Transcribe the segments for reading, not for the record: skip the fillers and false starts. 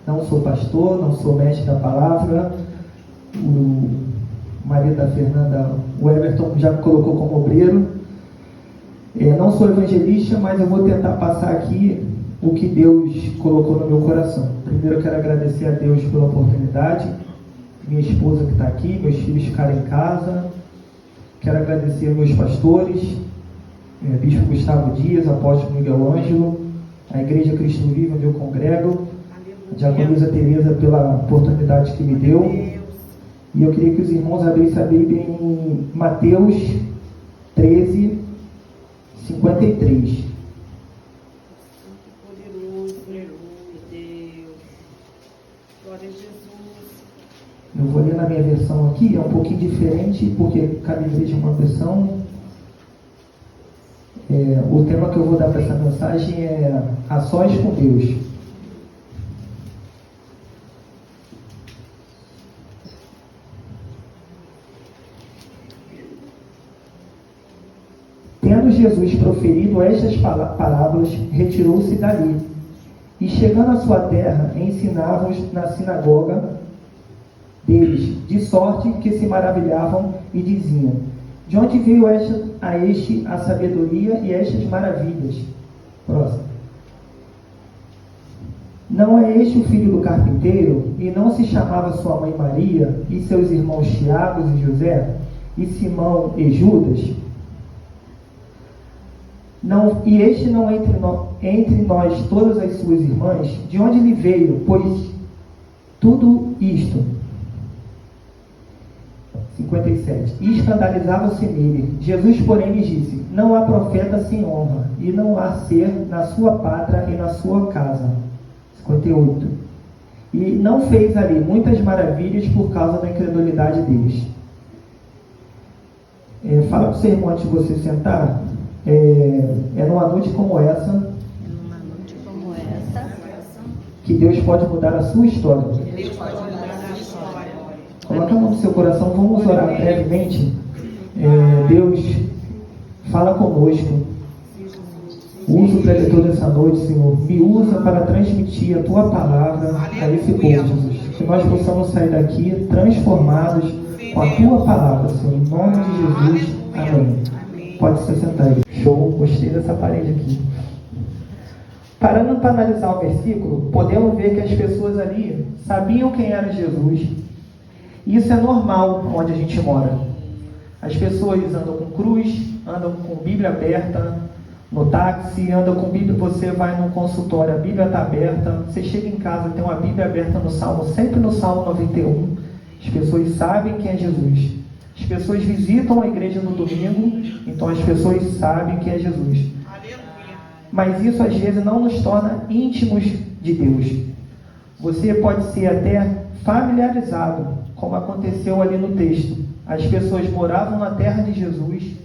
Não sou pastor, não sou mestre da palavra. O marido da Fernanda, o Everton, já me colocou como obreiro. Não sou evangelista, mas eu vou tentar passar aqui o que Deus colocou no meu coração. Primeiro eu quero agradecer a Deus pela oportunidade, minha esposa que está aqui, meus filhos ficaram em casa. Quero agradecer aos meus pastores, Bispo Gustavo Dias, Apóstolo Miguel Ângelo, a Igreja Cristo Vive, onde eu congrego, a Diaconisa Tereza pela oportunidade que me deu. E eu queria que os irmãos abrissem a Bíblia em Mateus 13, 53. Eu vou ler na minha versão aqui, é um pouquinho diferente, porque cada igreja é uma versão. O tema que eu vou dar para essa mensagem é A Sós com Deus. Tendo Jesus proferido estas palavras, retirou-se dali, e chegando à sua terra, ensinava-os na sinagoga deles, de sorte que se maravilhavam e diziam: de onde veio a sabedoria e estas maravilhas? Próximo. Não é este o filho do carpinteiro? E não se chamava sua mãe Maria, e seus irmãos Tiago e José, e Simão e Judas? Não, e este não entre nós todas as suas irmãs? De onde lhe veio, pois, tudo isto? 57. E escandalizavam-se nele. Jesus, porém, lhes disse: não há profeta sem honra, e não há ser na sua pátria e na sua casa. 58. E não fez ali muitas maravilhas por causa da incredulidade deles. Fala para o seu irmão antes de você sentar. Numa noite como essa que Deus pode mudar a sua história. Coloca a mão no seu coração, vamos orar brevemente. Deus, fala conosco. Usa o preletor dessa noite, Senhor. Me usa para transmitir a Tua palavra a esse povo, Jesus. Que nós possamos sair daqui transformados com a Tua palavra, Senhor. Em nome de Jesus. Amém. Pode se sentar aí. Show, gostei dessa parede aqui. Parando para analisar o versículo, podemos ver que as pessoas ali sabiam quem era Jesus. Isso é normal onde a gente mora. As pessoas andam com cruz, andam com Bíblia aberta no táxi, andam com Bíblia. Você vai no consultório, a Bíblia está aberta. Você chega em casa, tem uma Bíblia aberta no Salmo, sempre no Salmo 91. As pessoas sabem quem é Jesus. As pessoas visitam a igreja no domingo, então as pessoas sabem quem é Jesus. Mas isso às vezes não nos torna íntimos de Deus. Você pode ser até familiarizado, como aconteceu ali no texto. As pessoas moravam na terra de Jesus,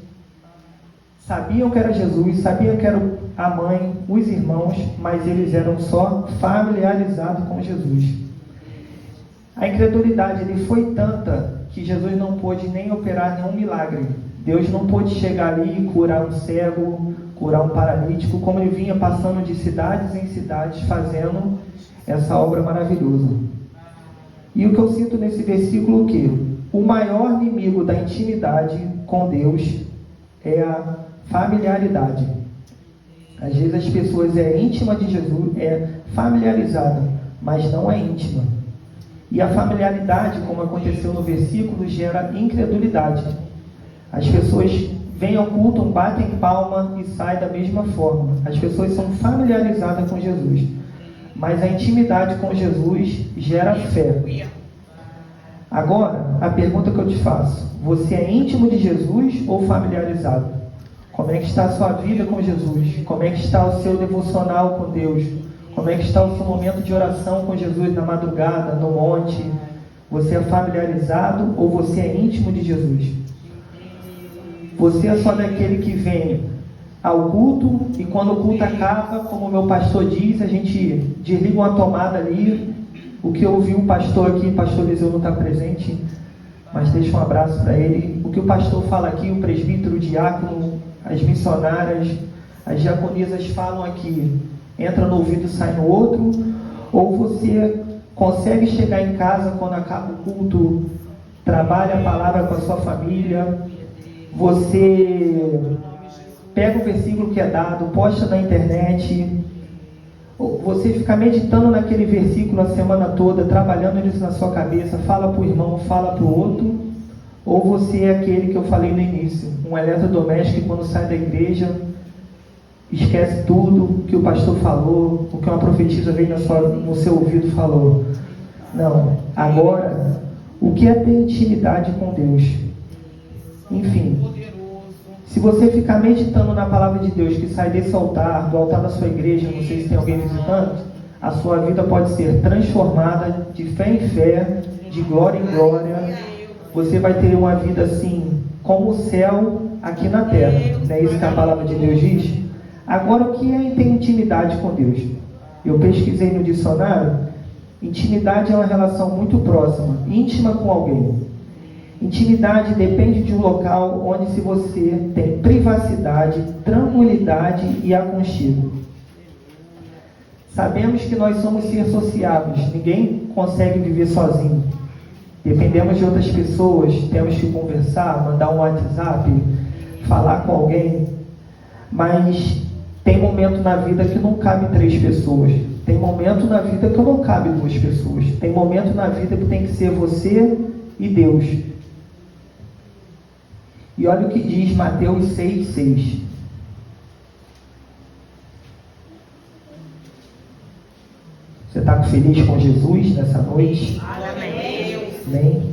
sabiam que era Jesus, sabiam que era a mãe, os irmãos, mas eles eram só familiarizados com Jesus. A incredulidade foi tanta que Jesus não pôde nem operar nenhum milagre. Deus não pôde chegar ali e curar um cego, curar um paralítico, como ele vinha passando de cidades em cidades fazendo essa obra maravilhosa. E o que eu sinto nesse versículo é que o maior inimigo da intimidade com Deus é a familiaridade. Às vezes as pessoas íntima de Jesus, familiarizada, mas não é íntima. E a familiaridade, como aconteceu no versículo, gera incredulidade. As pessoas vêm ao culto, batem palma e saem da mesma forma. As pessoas são familiarizadas com Jesus. Mas a intimidade com Jesus gera fé. Agora, a pergunta que eu te faço: você é íntimo de Jesus ou familiarizado? Como é que está a sua vida com Jesus? Como é que está o seu devocional com Deus? Como é que está o seu momento de oração com Jesus na madrugada, no monte? Você é familiarizado ou você é íntimo de Jesus? Você é só daquele que vem ao culto e quando o culto acaba, como o meu pastor diz, a gente desliga uma tomada ali. O que eu ouvi um pastor aqui, pastor Eliseu não está presente, mas deixa um abraço para ele. O que o pastor fala aqui, o presbítero, o diácono, as missionárias, as diaconisas falam aqui, entra no ouvido e sai no outro. Ou você consegue chegar em casa quando acaba o culto, trabalha a palavra com a sua família, você pega o versículo que é dado, posta na internet, você fica meditando naquele versículo a semana toda, trabalhando isso na sua cabeça, fala para o irmão, fala para o outro, ou você é aquele que eu falei no início, um eletrodoméstico que quando sai da igreja, esquece tudo que o pastor falou, o que uma profetisa veio no seu ouvido falou. Não, agora, o que é ter intimidade com Deus? Enfim, se você ficar meditando na palavra de Deus que sai desse altar, do altar da sua igreja, não sei se tem alguém visitando, a sua vida pode ser transformada de fé em fé, de glória em glória. Você vai ter uma vida assim, como o céu aqui na terra. Não é isso que a palavra de Deus diz? Agora, o que é ter intimidade com Deus? Eu pesquisei no dicionário. Intimidade é uma relação muito próxima, íntima com alguém. Intimidade depende de um local onde se você tem privacidade, tranquilidade e aconchego. Sabemos que nós somos seres sociáveis, ninguém consegue viver sozinho. Dependemos de outras pessoas, temos que conversar, mandar um WhatsApp, falar com alguém. Mas tem momento na vida que não cabe 3 pessoas. Tem momento na vida que não cabe 2 pessoas. Tem momento na vida que tem que ser você e Deus. E olha o que diz Mateus 6,6. Você está feliz com Jesus nessa noite? Amém.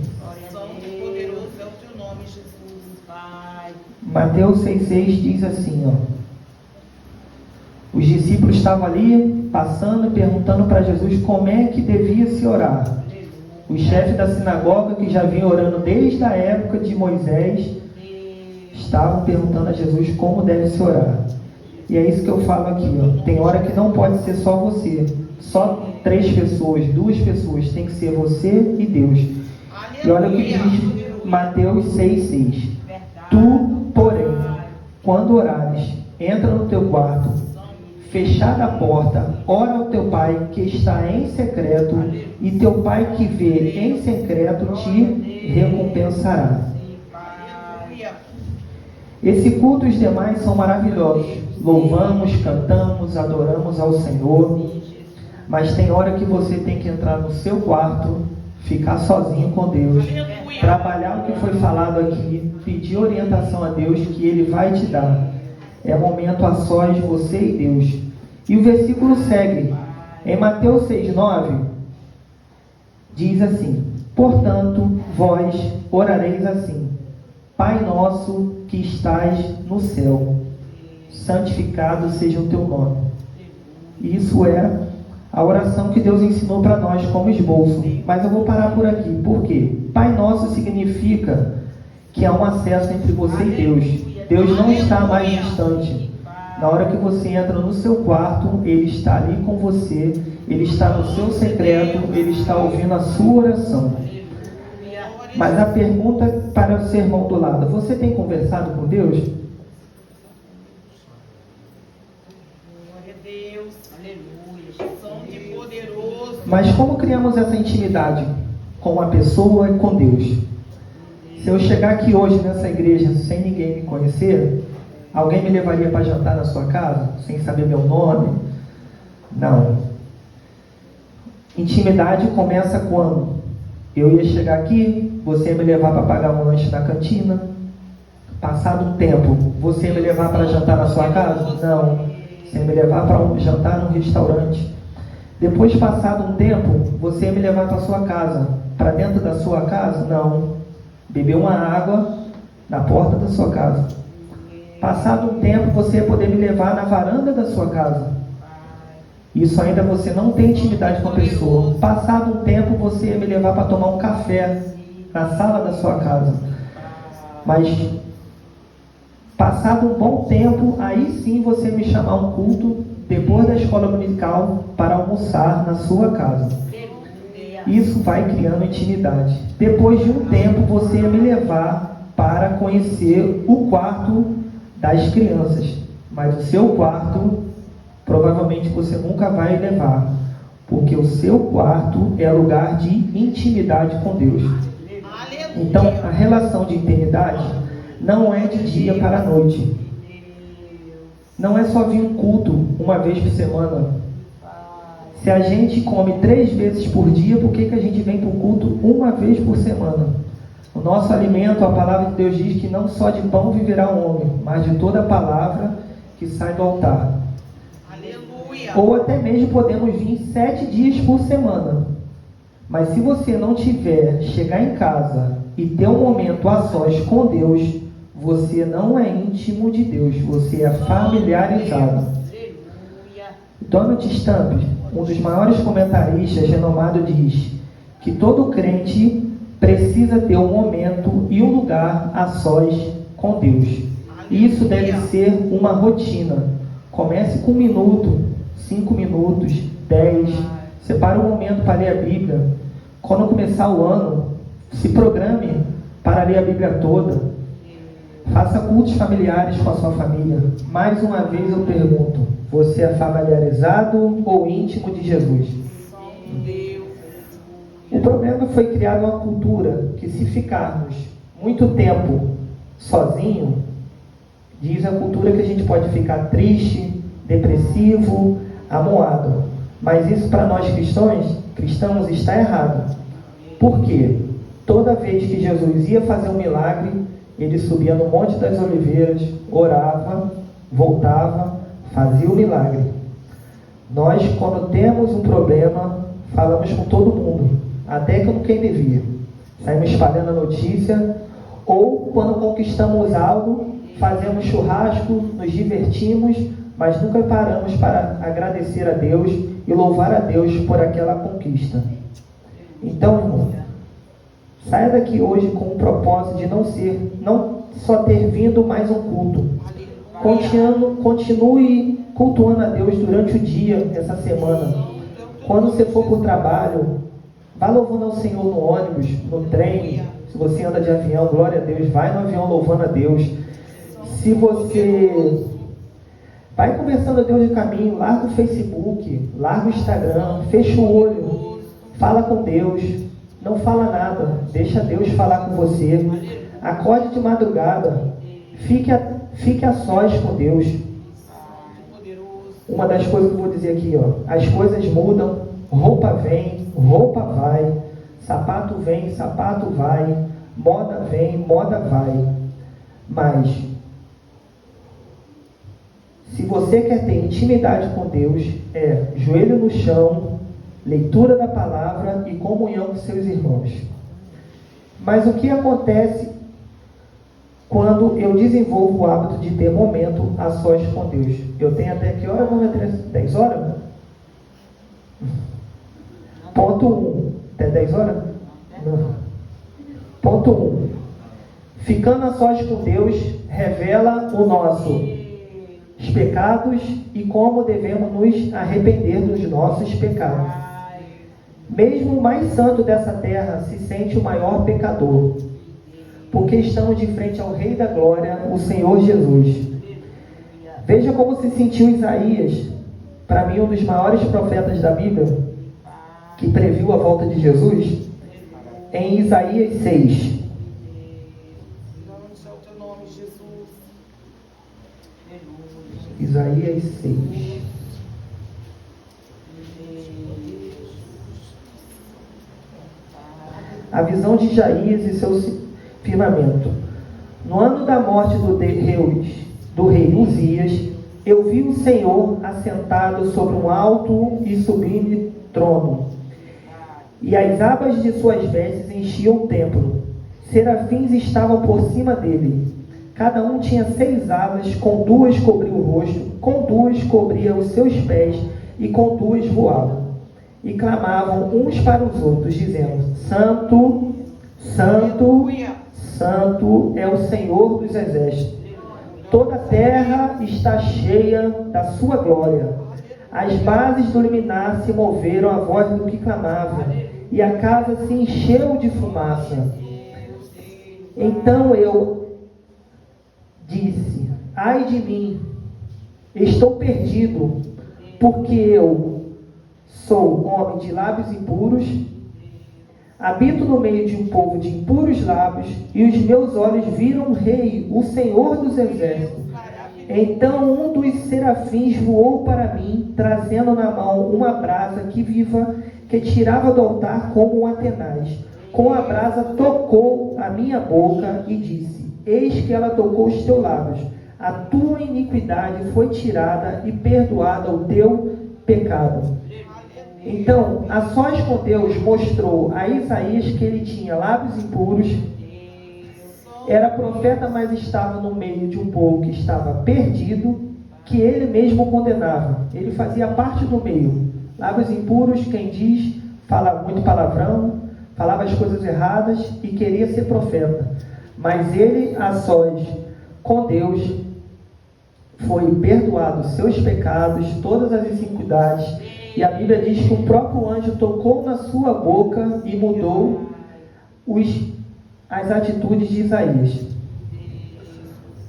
Poderoso é o teu nome, Jesus, Pai. Mateus 6,6 diz assim, ó. Os discípulos estavam ali, passando e perguntando para Jesus como é que devia se orar. O chefe da sinagoga, que já vinha orando desde a época de Moisés, estavam perguntando a Jesus como deve se orar. E é isso que eu falo aqui, ó. Tem hora que não pode ser só você, só 3 pessoas, 2 pessoas, tem que ser você e Deus. E olha o que diz Mateus 6,6. Tu, porém, quando orares, entra no teu quarto, fechada a porta, ora ao teu pai que está em secreto, e teu pai que vê em secreto te recompensará. Esse culto e os demais são maravilhosos. Louvamos, cantamos, adoramos ao Senhor. Mas tem hora que você tem que entrar no seu quarto, ficar sozinho com Deus, trabalhar o que foi falado aqui, pedir orientação a Deus que Ele vai te dar. É momento a sós, você e Deus. E o versículo segue. Em Mateus 6,9, diz assim: portanto, vós orareis assim: Pai nosso que estás no céu, santificado seja o teu nome. Isso é a oração que Deus ensinou para nós como esboço. Mas eu vou parar por aqui. Por quê? Pai nosso significa que há um acesso entre você e Deus. Deus não está mais distante. Na hora que você entra no seu quarto, Ele está ali com você, Ele está no seu secreto, Ele está ouvindo a sua oração. Mas a pergunta para o sermão do lado: você tem conversado com Deus? Glória a Deus, aleluia, som de poderoso. Mas como criamos essa intimidade com a pessoa e com Deus? Se eu chegar aqui hoje nessa igreja sem ninguém me conhecer, alguém me levaria para jantar na sua casa, sem saber meu nome? Não. Intimidade começa quando eu ia chegar aqui, você ia me levar para pagar um lanche na cantina. Passado um tempo, você ia me levar para jantar na sua casa? Não. Você ia me levar para jantar num restaurante. Depois, passado um tempo, você ia me levar para sua casa. Para dentro da sua casa? Não. Beber uma água na porta da sua casa. Passado um tempo, você ia poder me levar na varanda da sua casa. Isso ainda você não tem intimidade com a pessoa. Passado um tempo, você ia me levar para tomar um café na sala da sua casa. Mas, passado um bom tempo, aí sim você ia me chamar um culto, depois da escola dominical, para almoçar na sua casa. Isso vai criando intimidade. Depois de um tempo, você ia me levar para conhecer o quarto das crianças. Mas o seu quarto, provavelmente você nunca vai levar. porque o seu quarto é lugar de intimidade com Deus. Então, a relação de intimidade não é de dia para a noite. Não é só vir um culto uma vez por semana. Se a gente come 3 vezes por dia, por que a gente vem para o culto uma vez por semana? O nosso alimento, a palavra de Deus diz que não só de pão viverá o homem, mas de toda a palavra que sai do altar. Aleluia. Ou até mesmo podemos vir 7 dias por semana. Mas se você não tiver, chegar em casa e ter um momento a sós com Deus, você não é íntimo de Deus, você é familiarizado. Donald Stamp, um dos maiores comentaristas renomado, diz que todo crente precisa ter um momento e um lugar a sós com Deus. Isso deve ser uma rotina. Comece com 1 minuto, 5 minutos, 10. Separe um momento para ler a Bíblia. Quando começar o ano, se programe para ler a Bíblia toda. Faça cultos familiares com a sua família. Mais uma vez eu pergunto, você é familiarizado ou íntimo de Jesus? O problema foi criar uma cultura que, se ficarmos muito tempo sozinho, diz a cultura que a gente pode ficar triste, depressivo, amuado. Mas isso para nós cristãos está errado. Por quê? Toda vez que Jesus ia fazer um milagre, ele subia no Monte das Oliveiras, orava, voltava, fazia o milagre. Nós, quando temos um problema, falamos com todo mundo, até com quem devia. Saímos espalhando a notícia, ou quando conquistamos algo, fazemos churrasco, nos divertimos, mas nunca paramos para agradecer a Deus e louvar a Deus por aquela conquista. Então, irmão, saia daqui hoje com o propósito de não só ter vindo mais um culto. Continue cultuando a Deus durante o dia, essa semana. Quando você for para o trabalho, vá louvando ao Senhor no ônibus, no trem. Se você anda de avião, glória a Deus, vai no avião louvando a Deus. Se você vai conversando a Deus no caminho, larga o Facebook, larga o Instagram, fecha o olho, fala com Deus. Não fala nada, deixa Deus falar com você. Acorde de madrugada, fique a sós com Deus. Uma das coisas que eu vou dizer aqui, as coisas mudam, roupa vem, roupa vai, sapato vem, sapato vai, moda vem, moda vai. Mas, se você quer ter intimidade com Deus, é joelho no chão, leitura da palavra e comunhão com seus irmãos. Mas o que acontece quando eu desenvolvo o hábito de ter momento a sós com Deus? Eu tenho até que hora? Vamos até 10 horas? Ponto 1. Até 10 horas? Não. Ponto 1. Ficando a sós com Deus, revela os pecados e como devemos nos arrepender dos nossos pecados. Mesmo o mais santo dessa terra se sente o maior pecador, porque estamos de frente ao Rei da Glória, o Senhor Jesus. Veja como se sentiu Isaías, para mim um dos maiores profetas da Bíblia, que previu a volta de Jesus, em Isaías 6. Isaías 6. A visão de Isaías e seu firmamento. No ano da morte do rei Uzias, eu vi o Senhor assentado sobre um alto e sublime trono, e as abas de suas vestes enchiam o templo. Serafins estavam por cima dele. Cada um tinha 6 asas, com 2 cobria o rosto, com 2 cobria os seus pés, e com 2 voavam. E clamavam uns para os outros, dizendo: Santo, Santo, Santo é o Senhor dos exércitos. Toda a terra está cheia da sua glória. As bases do liminar se moveram à voz do que clamava, e a casa se encheu de fumaça. Então eu disse: ai de mim, estou perdido, porque eu Sou homem de lábios impuros, habito no meio de um povo de impuros lábios, e os meus olhos viram o Rei, o Senhor dos Exércitos. Então um dos serafins voou para mim, trazendo na mão uma brasa que viva, que tirava do altar como um atenaz. Com a brasa tocou a minha boca e disse: eis que ela tocou os teus lábios. A tua iniquidade foi tirada e perdoada o teu pecado. Então, a sós com Deus, mostrou a Isaías que ele tinha lábios impuros, era profeta, mas estava no meio de um povo que estava perdido, que ele mesmo condenava. Ele fazia parte do meio. Lábios impuros, quem diz, fala muito palavrão, falava as coisas erradas e queria ser profeta. Mas ele, a sós com Deus, foi perdoado seus pecados, todas as iniquidades. E a Bíblia diz que o próprio anjo tocou na sua boca e mudou as atitudes de Isaías.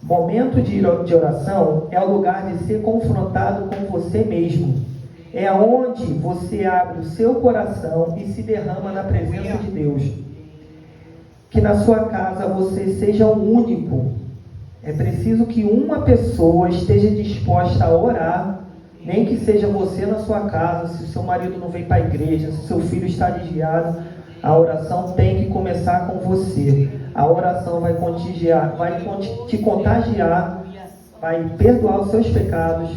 Momento de oração é o lugar de ser confrontado com você mesmo. É onde você abre o seu coração e se derrama na presença de Deus. Que na sua casa você seja o único. É preciso que uma pessoa esteja disposta a orar, nem que seja você na sua casa. Se o seu marido não vem para a igreja, se o seu filho está desviado, a oração tem que começar com você. A oração vai te contagiar, vai perdoar os seus pecados,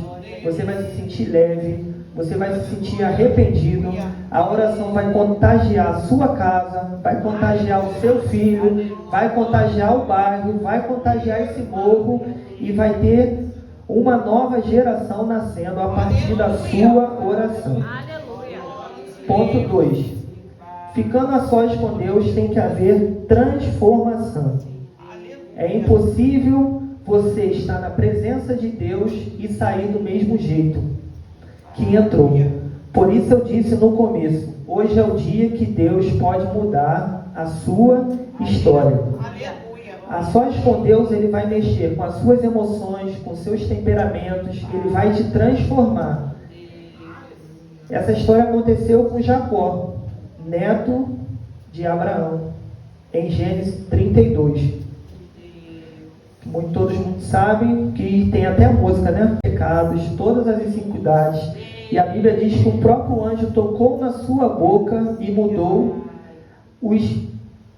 você vai se sentir leve, você vai se sentir arrependido. A oração vai contagiar a sua casa, vai contagiar o seu filho, vai contagiar o bairro, vai contagiar esse morro e vai ter uma nova geração nascendo a partir da sua oração. Ponto 2. Ficando a sós com Deus tem que haver transformação. É impossível você estar na presença de Deus e sair do mesmo jeito que entrou. Por isso eu disse no começo, hoje é o dia que Deus pode mudar a sua história. A sós com Deus, ele vai mexer com as suas emoções, com seus temperamentos, ele vai te transformar. Essa história aconteceu com Jacó, neto de Abraão, em Gênesis 32. Todos sabem que tem até a música, né? Pecados, todas as iniquidades. E a Bíblia diz que o próprio anjo tocou na sua boca e mudou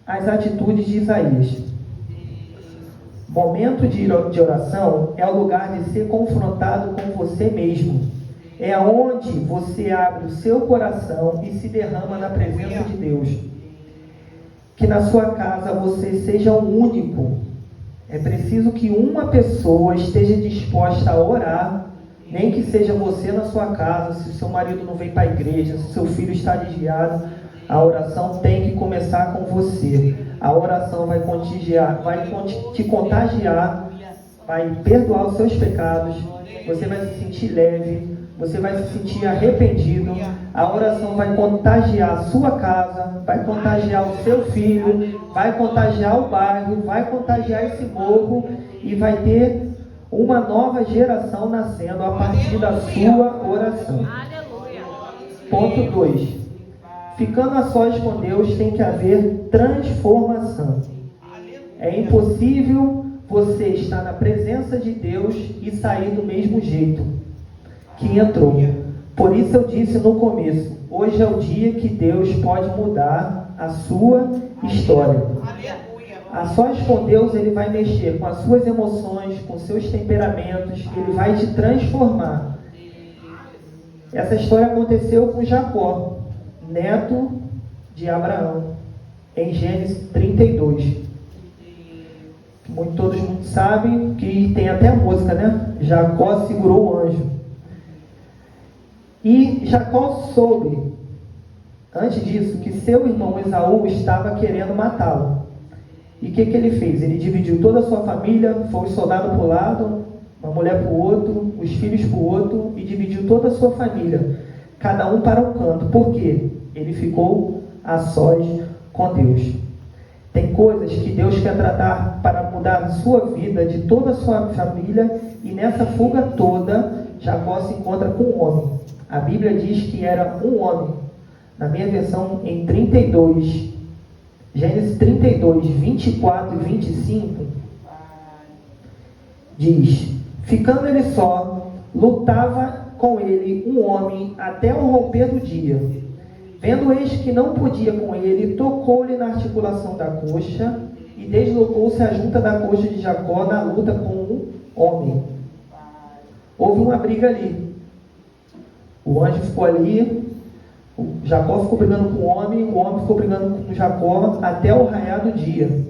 as atitudes de Isaías. Momento de oração é o lugar de ser confrontado com você mesmo. É onde você abre o seu coração e se derrama na presença de Deus. Que na sua casa você seja o único. É preciso que uma pessoa esteja disposta a orar, nem que seja você na sua casa. Se o seu marido não vem para a igreja, se o seu filho está desviado, a oração tem que começar com você. A oração vai te contagiar, vai perdoar os seus pecados, você vai se sentir leve, você vai se sentir arrependido. A oração vai contagiar a sua casa, vai contagiar o seu filho, vai contagiar o bairro, vai contagiar esse morro e vai ter uma nova geração nascendo a partir da sua oração. Ponto 2. Ficando a sós com Deus tem que haver transformação. É impossível você estar na presença de Deus e sair do mesmo jeito que entrou. Por isso eu disse no começo, hoje é o dia que Deus pode mudar a sua história. A sós com Deus, ele vai mexer com as suas emoções, com seus temperamentos, ele vai te transformar. Essa história aconteceu com Jacó, neto de Abraão, em Gênesis 32. Todos sabem que tem até a música, né? Jacó segurou o anjo. E Jacó soube, antes disso, que seu irmão Esaú estava querendo matá-lo. E o que ele fez? Ele dividiu toda a sua família, foi um soldado para o lado, uma mulher para o outro, os filhos para o outro, e dividiu toda a sua família, cada um para um canto. Por quê? Ele ficou a sós com Deus. Tem coisas que Deus quer tratar para mudar a sua vida, de toda a sua família, e nessa fuga toda, Jacó se encontra com um homem. A Bíblia diz que era um homem. Na minha versão, em 32, Gênesis 32, 24 e 25, diz: ficando ele só, lutava com ele um homem até o romper do dia. Vendo este que não podia com ele, tocou-lhe na articulação da coxa e deslocou-se a junta da coxa de Jacó na luta com um homem. Houve uma briga ali. O anjo ficou ali, Jacó ficou brigando com o homem ficou brigando com Jacó até o raiar do dia.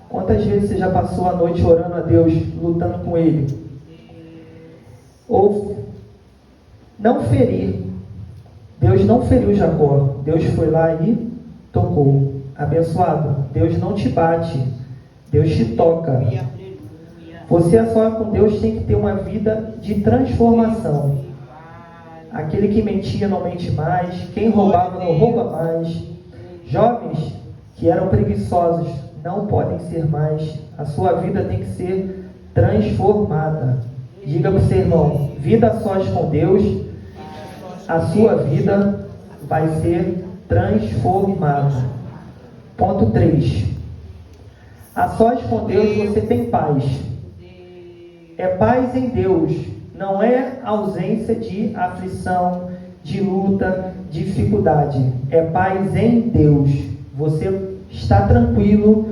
Quantas vezes você já passou a noite orando a Deus, lutando com Ele? Ou não ferir. Deus não feriu Jacó. Deus foi lá e tocou. Abençoado, Deus não te bate. Deus te toca. Você a só com Deus tem que ter uma vida de transformação. Aquele que mentia não mente mais. Quem roubava não rouba mais. Jovens que eram preguiçosos não podem ser mais. A sua vida tem que ser transformada. Diga para o seu irmão: vida a sós com Deus, a sua vida vai ser transformada. Ponto 3. A sós com Deus você tem paz. É paz em Deus. Não é ausência de aflição, de luta, dificuldade. É paz em Deus. Você está tranquilo,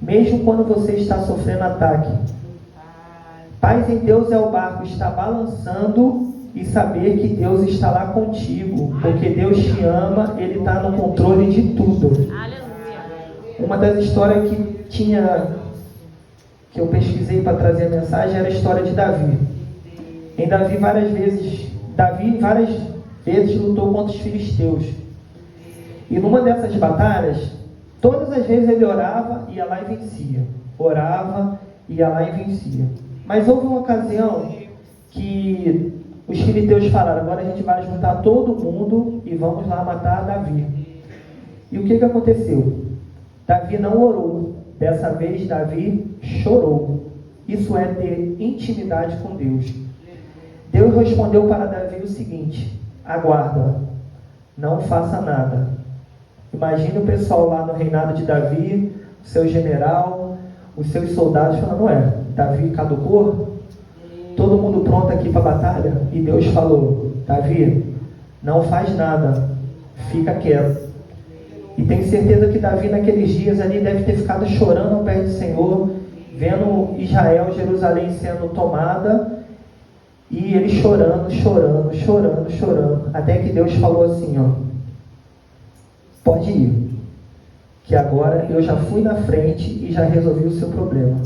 mesmo quando você está sofrendo ataque. Paz em Deus é o barco estar balançando e saber que Deus está lá contigo. Porque Deus te ama, Ele está no controle de tudo. Uma das histórias que eu pesquisei para trazer a mensagem era a história de Davi. Em Davi várias vezes lutou contra os filisteus. E numa dessas batalhas, todas as vezes ele orava, ia lá e vencia. Orava, ia lá e vencia. Mas houve uma ocasião que os filisteus falaram: agora a gente vai juntar todo mundo e vamos lá matar Davi. E o que aconteceu? Davi não orou. Dessa vez Davi chorou. Isso é ter intimidade com Deus. Deus respondeu para Davi o seguinte: aguarda, não faça nada. Imagine o pessoal lá no reinado de Davi, o seu general, os seus soldados falando: ué, Davi caducou? Todo mundo pronto aqui para a batalha? E Deus falou: Davi, não faz nada, fica quieto. E tenho certeza que Davi naqueles dias ali deve ter ficado chorando ao pé do Senhor, vendo Israel, Jerusalém sendo tomada, e ele chorando, até que Deus falou assim: ó, pode ir, que agora eu já fui na frente e já resolvi o seu problema.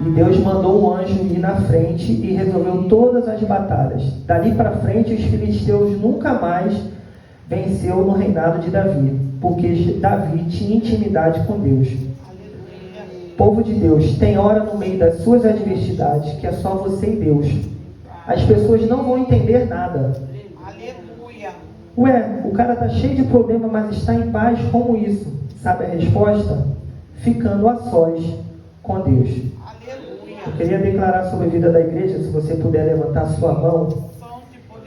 E Deus mandou um anjo ir na frente e resolveu todas as batalhas. Dali para frente os filisteus nunca mais venceu no reinado de Davi, porque Davi tinha intimidade com Deus. Povo de Deus, tem hora no meio das suas adversidades que é só você e Deus. As pessoas não vão entender nada. Aleluia. Ué, o cara está cheio de problema, mas está em paz. Como isso? Sabe a resposta? Ficando a sós com Deus. Eu queria declarar sobre a vida da igreja, se você puder levantar sua mão.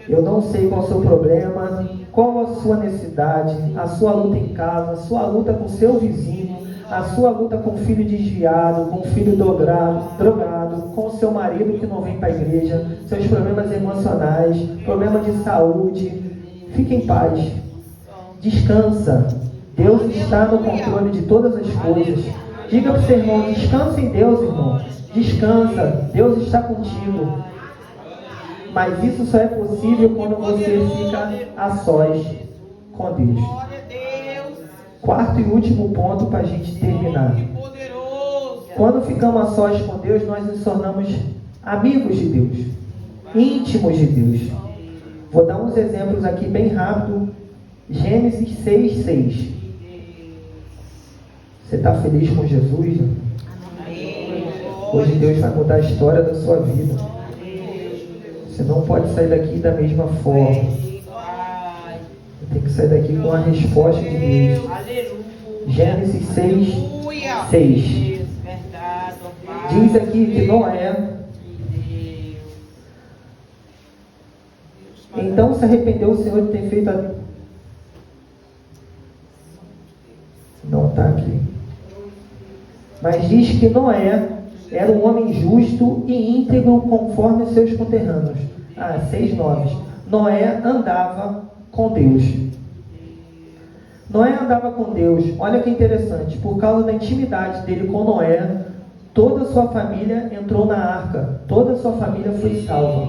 Eu não sei qual é o seu problema, qual a sua necessidade, a sua luta em casa, a sua luta com seu vizinho, a sua luta com o filho desviado, com o filho drogado, com o seu marido que não vem para a igreja, seus problemas emocionais, problema de saúde. Fique em paz. Descansa. Deus está no controle de todas as coisas. Diga para o seu irmão: descansa em Deus, irmão. Descansa. Deus está contigo. Mas isso só é possível quando você fica a sós com Deus. Quarto e último ponto para a gente terminar. Quando ficamos a sós com Deus, nós nos tornamos amigos de Deus, íntimos de Deus. Vou dar uns exemplos aqui bem rápido. Gênesis 6:6. Você está feliz com Jesus? Né? Hoje Deus vai mudar a história da sua vida. Você não pode sair daqui da mesma forma. Você tem que sair daqui com a resposta de Deus. Gênesis 6:6. Diz aqui que Noé Então se arrependeu o Senhor de ter feito a... Não está aqui. Mas diz que Noé era um homem justo e íntegro conforme seus conterrâneos. 6:9. Noé andava com Deus. Noé andava com Deus. Olha que interessante. Por causa da intimidade dele com Noé, toda a sua família entrou na arca. Toda a sua família foi salva.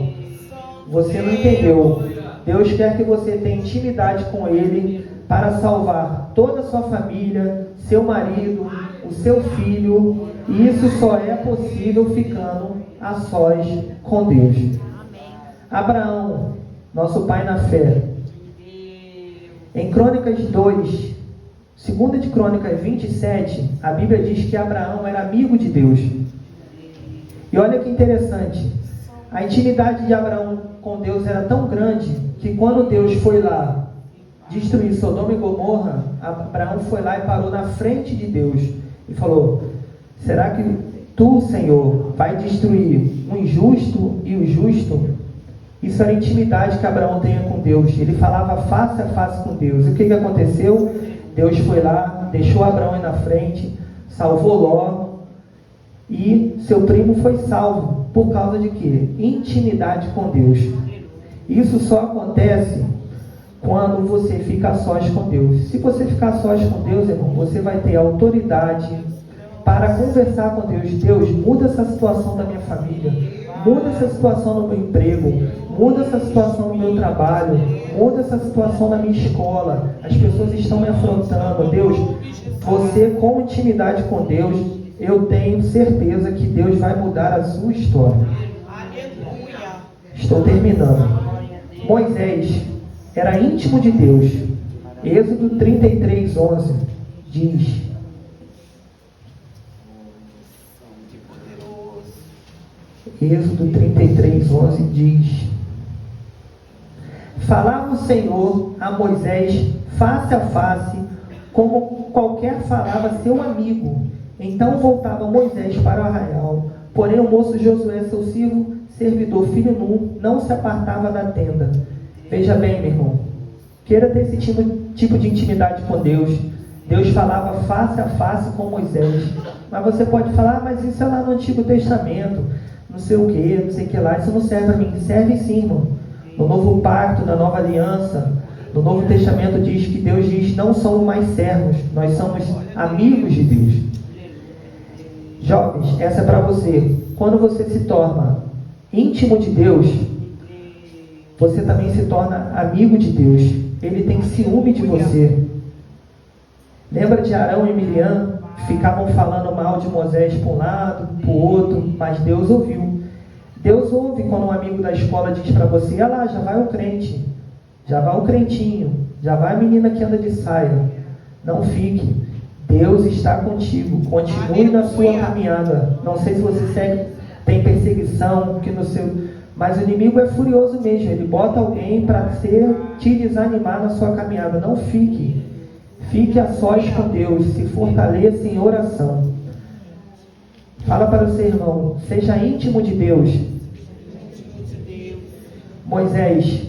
Você não entendeu. Deus quer que você tenha intimidade com Ele para salvar toda a sua família, seu marido, o seu filho. E isso só é possível ficando a sós com Deus. Abraão, nosso pai na fé. Em Crônicas 2, 2 de Crônicas 27, a Bíblia diz que Abraão era amigo de Deus. E olha que interessante. A intimidade de Abraão com Deus era tão grande que quando Deus foi lá destruir Sodoma e Gomorra, Abraão foi lá e parou na frente de Deus e falou: será que tu, Senhor, vai destruir o injusto e o justo? Isso era a intimidade que Abraão tinha com Deus. Ele falava face a face com Deus. E o que aconteceu? Deus foi lá, deixou Abraão ir na frente, salvou Ló, e seu primo foi salvo. Por causa de quê? Intimidade com Deus. Isso só acontece quando você fica a sós com Deus. Se você ficar a sós com Deus, irmão, você vai ter autoridade para conversar com Deus. Deus, muda essa situação da minha família, muda essa situação no meu emprego, muda essa situação no meu trabalho, muda essa situação na minha escola, as pessoas estão me afrontando. Deus, você com intimidade com Deus, eu tenho certeza que Deus vai mudar a sua história. Estou terminando. Moisés era íntimo de Deus. Êxodo 33:11 diz: Êxodo 33:11 diz: falava o Senhor a Moisés face a face, como qualquer falava seu amigo. Então voltava Moisés para o arraial. Porém o moço Josué, seu servidor, filho Nun, não se apartava da tenda. Veja bem, meu irmão, queira ter esse tipo de intimidade com Deus. Deus falava face a face com Moisés. Mas você pode falar: mas isso é lá no Antigo Testamento, não sei o que, não sei o que lá, isso não serve para mim. Serve sim, irmão. No Novo Pacto, na Nova Aliança, no Novo Testamento diz que Deus diz: não somos mais servos, nós somos amigos de Deus. Jovens, essa é para você. Quando você se torna íntimo de Deus, você também se torna amigo de Deus. Ele tem ciúme de você. Lembra de Arão e Miriam? Ficavam falando mal de Moisés para um lado, para o outro, mas Deus ouviu. Deus ouve quando um amigo da escola diz para você: olha lá, já vai o crente, já vai o crentinho, já vai a menina que anda de saia. Não fique. Deus está contigo. Continue na sua caminhada. Não sei se você tem perseguição, mas o inimigo é furioso mesmo. Ele bota alguém para te desanimar na sua caminhada. Não fique. Fique a sós com Deus. Se fortaleça em oração. Fala para o seu irmão: seja íntimo de Deus. Moisés,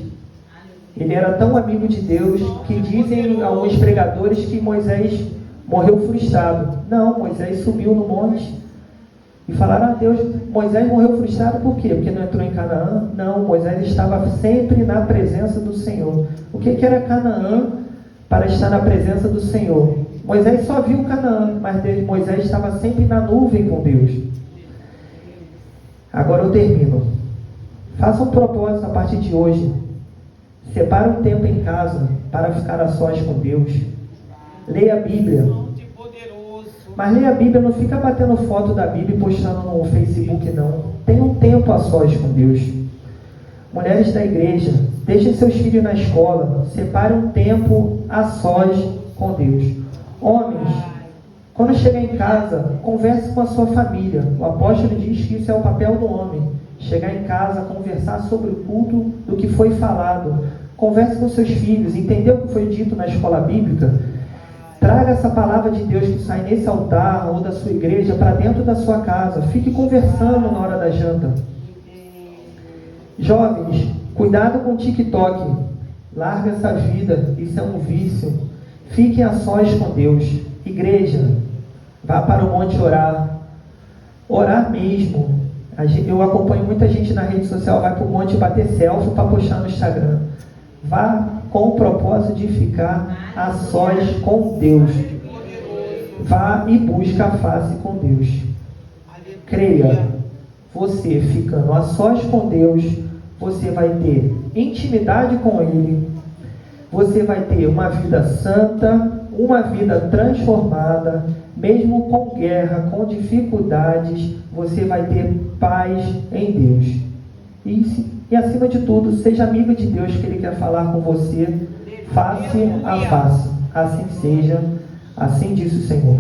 ele era tão amigo de Deus que dizem alguns pregadores que Moisés morreu frustrado. Não, Moisés subiu no monte e falaram: Deus, Moisés morreu frustrado por quê? Porque não entrou em Canaã? Não, Moisés estava sempre na presença do Senhor. O que era Canaã para estar na presença do Senhor? Moisés só viu Canaã, mas Moisés estava sempre na nuvem com Deus. Agora eu termino. Faça um propósito a partir de hoje. Separe um tempo em casa para ficar a sós com Deus. Leia a Bíblia. Mas leia a Bíblia, não fica batendo foto da Bíblia e postando no Facebook, não. Tenha um tempo a sós com Deus. Mulheres da igreja, deixem seus filhos na escola. Separe um tempo a sós com Deus. Homens, quando chegar em casa, converse com a sua família. O apóstolo diz que isso é o papel do homem. Chegar em casa, conversar sobre o culto do que foi falado. Converse com seus filhos, entender o que foi dito na escola bíblica. Traga essa palavra de Deus que sai nesse altar ou da sua igreja para dentro da sua casa. Fique conversando na hora da janta. Jovens, Cuidado com o TikTok. Larga essa vida, isso é um vício. Fique a sós com Deus. Igreja, vá para o monte orar. Orar mesmo. Eu acompanho muita gente na rede social, vai para o monte bater selfie para postar no Instagram. Vá com o propósito de ficar a sós com Deus. Vá e busca a face com Deus. Creia, você ficando a sós com Deus, você vai ter intimidade com Ele, você vai ter uma vida santa, uma vida transformada, mesmo com guerra, com dificuldades, você vai ter paz em Deus. E acima de tudo, seja amigo de Deus, que Ele quer falar com você face a face. Assim seja, assim diz o Senhor.